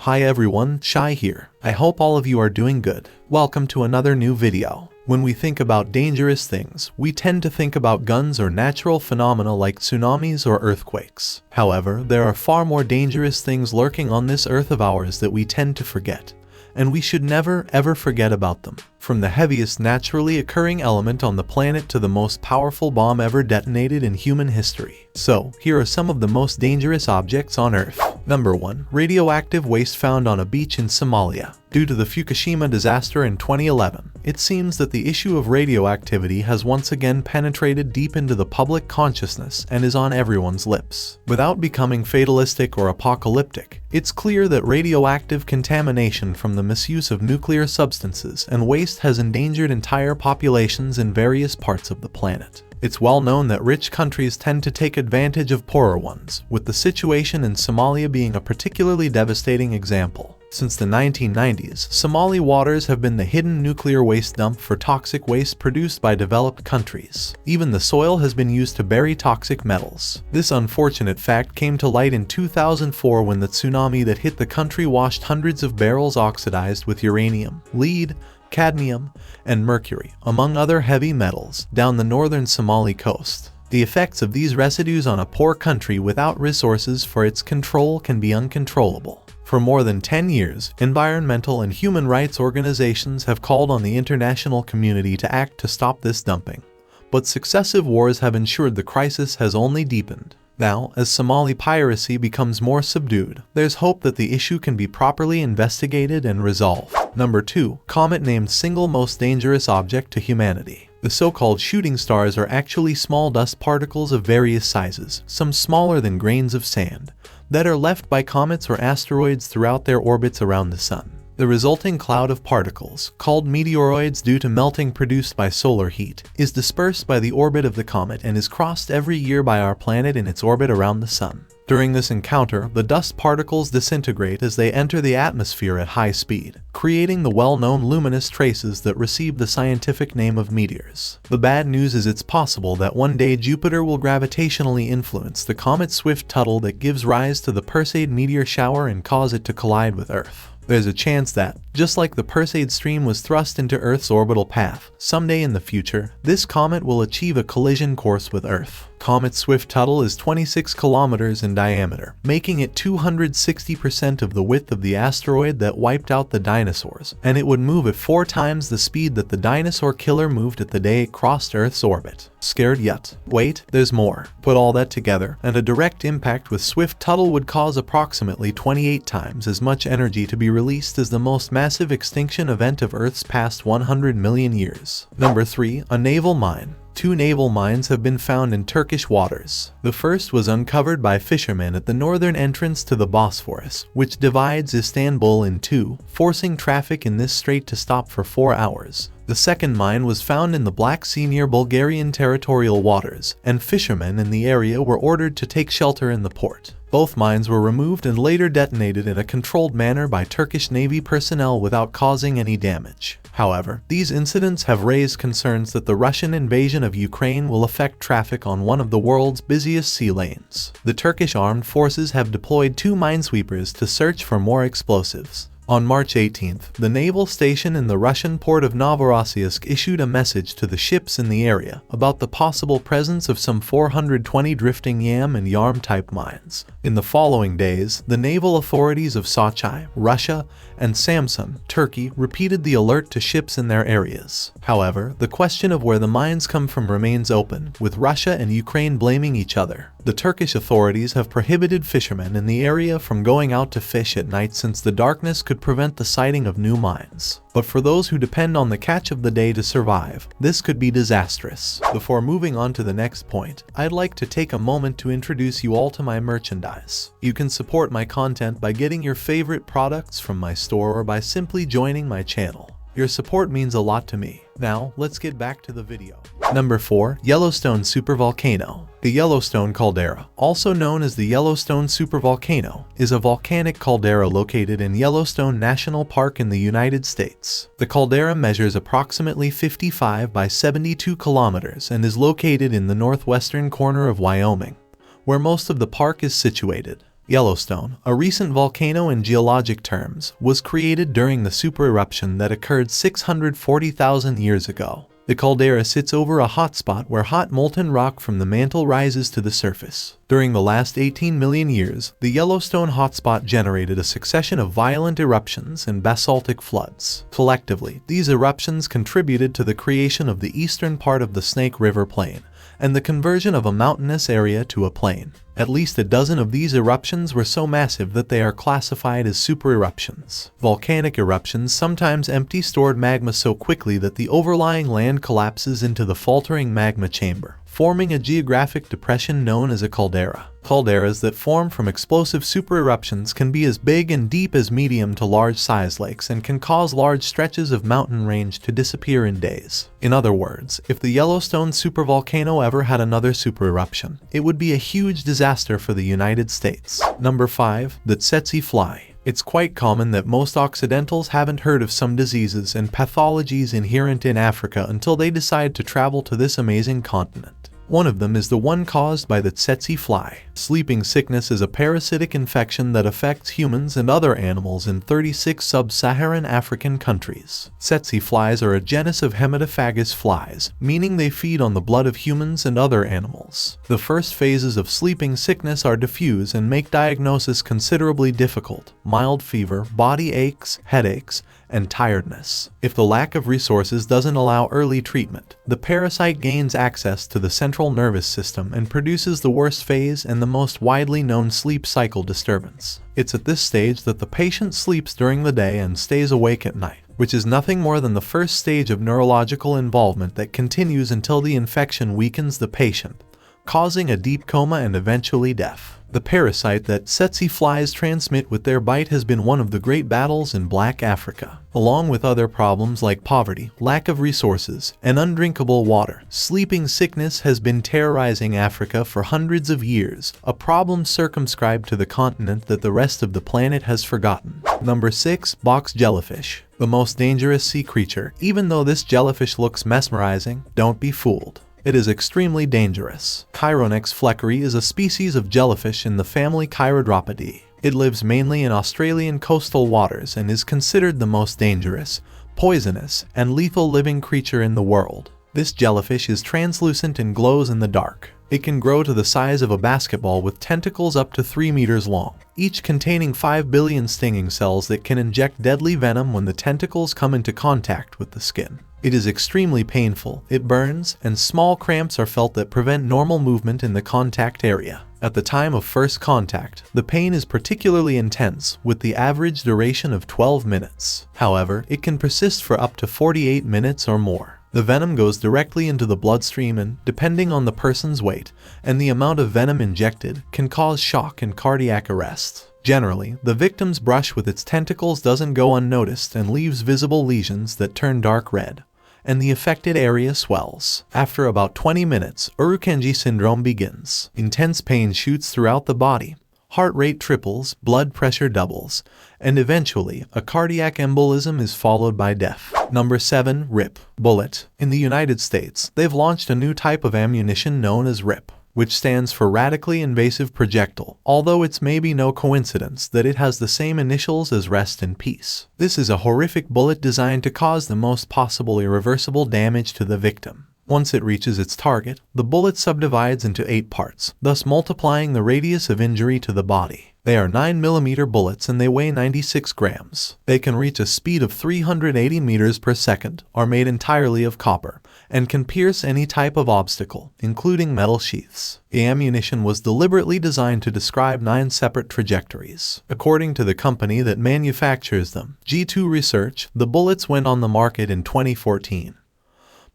Hi everyone, Shai here. I hope all of you are doing good. Welcome to another new video. When we think about dangerous things, we tend to think about guns or natural phenomena like tsunamis or earthquakes. However, there are far more dangerous things lurking on this earth of ours that we tend to forget. And we should never ever forget about them. From the heaviest naturally occurring element on the planet to the most powerful bomb ever detonated in human history. So, here are some of the most dangerous objects on Earth. Number 1. Radioactive waste found on a beach in Somalia. Due to the Fukushima disaster in 2011, it seems that the issue of radioactivity has once again penetrated deep into the public consciousness and is on everyone's lips. Without becoming fatalistic or apocalyptic, it's clear that radioactive contamination from the misuse of nuclear substances and waste has endangered entire populations in various parts of the planet. It's well known that rich countries tend to take advantage of poorer ones, with the situation in Somalia being a particularly devastating example. Since the 1990s, Somali waters have been the hidden nuclear waste dump for toxic waste produced by developed countries. Even the soil has been used to bury toxic metals. This unfortunate fact came to light in 2004 when the tsunami that hit the country washed hundreds of barrels oxidized with uranium, lead, cadmium, and mercury, among other heavy metals, down the northern Somali coast. The effects of these residues on a poor country without resources for its control can be uncontrollable. For more than 10 years, environmental and human rights organizations have called on the international community to act to stop this dumping. But successive wars have ensured the crisis has only deepened. Now, as Somali piracy becomes more subdued, there's hope that the issue can be properly investigated and resolved. Number 2. Comet named single most dangerous object to humanity. The so-called shooting stars are actually small dust particles of various sizes, some smaller than grains of sand, that are left by comets or asteroids throughout their orbits around the sun. The resulting cloud of particles, called meteoroids due to melting produced by solar heat, is dispersed by the orbit of the comet and is crossed every year by our planet in its orbit around the sun. During this encounter, the dust particles disintegrate as they enter the atmosphere at high speed, creating the well-known luminous traces that receive the scientific name of meteors. The bad news is it's possible that one day Jupiter will gravitationally influence the comet's swift tuttle that gives rise to the Perseid meteor shower and cause it to collide with Earth. There's a chance that, just like the Perseid stream was thrust into Earth's orbital path, someday in the future, this comet will achieve a collision course with Earth. Comet's swift tuttle is 26 kilometers in diameter, making it 260% of the width of the asteroid that wiped out the dinosaurs, and it would move at 4 times the speed that the dinosaur killer moved at the day it crossed Earth's orbit. Scared yet? Wait, there's more. Put all that together, and a direct impact with swift tuttle would cause approximately 28 times as much energy to be released as the most massive extinction event of Earth's past 100 million years. Number 3. A naval mine. 2 naval mines have been found in Turkish waters. The first was uncovered by fishermen at the northern entrance to the Bosphorus, which divides Istanbul in two, forcing traffic in this strait to stop for 4 hours. The second mine was found in the Black Sea near Bulgarian territorial waters, and fishermen in the area were ordered to take shelter in the port. Both mines were removed and later detonated in a controlled manner by Turkish Navy personnel without causing any damage. However, these incidents have raised concerns that the Russian invasion of Ukraine will affect traffic on one of the world's busiest sea lanes. The Turkish armed forces have deployed 2 minesweepers to search for more explosives. On March 18th, the naval station in the Russian port of Novorossiysk issued a message to the ships in the area about the possible presence of some 420 drifting yam and yarm-type mines. In the following days, the naval authorities of Sochi, Russia, and Samsun, Turkey, repeated the alert to ships in their areas. However, the question of where the mines come from remains open, with Russia and Ukraine blaming each other. The Turkish authorities have prohibited fishermen in the area from going out to fish at night since the darkness could prevent the sighting of new mines. But for those who depend on the catch of the day to survive, this could be disastrous. Before moving on to the next point, I'd like to take a moment to introduce you all to my merchandise. You can support my content by getting your favorite products from my store or by simply joining my channel. Your support means a lot to me. Now, let's get back to the video. Number 4. Yellowstone Super Volcano. The Yellowstone caldera, also known as the Yellowstone Super Volcano, is a volcanic caldera located in Yellowstone National Park in the United States. The caldera measures approximately 55 by 72 kilometers and is located in the northwestern corner of Wyoming, where most of the park is situated. Yellowstone, a recent volcano in geologic terms, was created during the super eruption that occurred 640,000 years ago. The caldera sits over a hotspot where hot molten rock from the mantle rises to the surface. During the last 18 million years, the Yellowstone hotspot generated a succession of violent eruptions and basaltic floods. Collectively, these eruptions contributed to the creation of the eastern part of the Snake River Plain, and the conversion of a mountainous area to a plain. At least a dozen of these eruptions were so massive that they are classified as super eruptions. Volcanic eruptions sometimes empty stored magma so quickly that the overlying land collapses into the faltering magma chamber, forming a geographic depression known as a caldera. Calderas that form from explosive super eruptions can be as big and deep as medium to large size lakes and can cause large stretches of mountain range to disappear in days. In other words, if the Yellowstone supervolcano ever had another super eruption, it would be a huge disaster for the United States. Number 5. The Tsetse Fly. It's quite common that most Occidentals haven't heard of some diseases and pathologies inherent in Africa until they decide to travel to this amazing continent. One of them is the one caused by the Tsetse Fly. Sleeping sickness is a parasitic infection that affects humans and other animals in 36 sub-Saharan African countries. Tsetse flies are a genus of hematophagous flies, meaning they feed on the blood of humans and other animals. The first phases of sleeping sickness are diffuse and make diagnosis considerably difficult: mild fever, body aches, headaches, and tiredness. If the lack of resources doesn't allow early treatment, the parasite gains access to the central nervous system and produces the worst phase and the most widely known sleep cycle disturbance. It's at this stage that the patient sleeps during the day and stays awake at night, which is nothing more than the first stage of neurological involvement that continues until the infection weakens the patient, causing a deep coma and eventually death. The parasite that tsetse flies transmit with their bite has been one of the great battles in Black Africa. Along with other problems like poverty, lack of resources, and undrinkable water, sleeping sickness has been terrorizing Africa for hundreds of years, a problem circumscribed to the continent that the rest of the planet has forgotten. Number 6. Box jellyfish. The most dangerous sea creature. Even though this jellyfish looks mesmerizing, don't be fooled. It is extremely dangerous. Chironex fleckeri is a species of jellyfish in the family Chirodropidae. It lives mainly in Australian coastal waters and is considered the most dangerous, poisonous, and lethal living creature in the world. This jellyfish is translucent and glows in the dark. It can grow to the size of a basketball with tentacles up to 3 meters long, each containing 5 billion stinging cells that can inject deadly venom when the tentacles come into contact with the skin. It is extremely painful, it burns, and small cramps are felt that prevent normal movement in the contact area. At the time of first contact, the pain is particularly intense, with the average duration of 12 minutes. However, it can persist for up to 48 minutes or more. The venom goes directly into the bloodstream and, depending on the person's weight and the amount of venom injected, can cause shock and cardiac arrest. Generally, the victim's brush with its tentacles doesn't go unnoticed and leaves visible lesions that turn dark red, and the affected area swells. After about 20 minutes, Urukenji syndrome begins. Intense pain shoots throughout the body. Heart rate triples, blood pressure doubles, and eventually, a cardiac embolism is followed by death. Number 7. R.I.P. Bullet. In the United States, they've launched a new type of ammunition known as R.I.P, which stands for Radically Invasive Projectile, although it's maybe no coincidence that it has the same initials as Rest in Peace. This is a horrific bullet designed to cause the most possible irreversible damage to the victim. Once it reaches its target, the bullet subdivides into 8 parts, thus multiplying the radius of injury to the body. They are 9mm bullets and they weigh 96 grams. They can reach a speed of 380 meters per second, are made entirely of copper, and can pierce any type of obstacle, including metal sheaths. The ammunition was deliberately designed to describe 9 separate trajectories. According to the company that manufactures them, G2 Research, the bullets went on the market in 2014.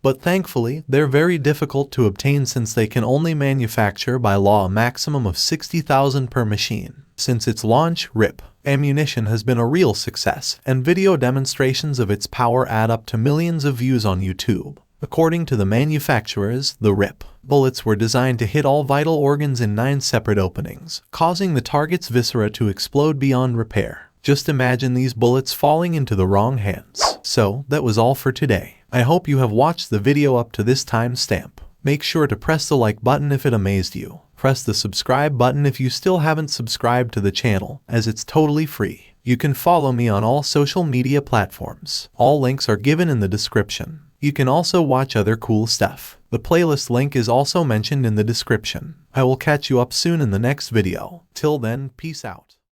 But thankfully, they're very difficult to obtain since they can only manufacture by law a maximum of 60,000 per machine. Since its launch, R.I.P. ammunition has been a real success, and video demonstrations of its power add up to millions of views on YouTube. According to the manufacturers, the R.I.P. bullets were designed to hit all vital organs in 9 separate openings, causing the target's viscera to explode beyond repair. Just imagine these bullets falling into the wrong hands. So, that was all for today. I hope you have watched the video up to this time stamp. Make sure to press the like button if it amazed you. Press the subscribe button if you still haven't subscribed to the channel, as it's totally free. You can follow me on all social media platforms. All links are given in the description. You can also watch other cool stuff. The playlist link is also mentioned in the description. I will catch you up soon in the next video. Till then, peace out.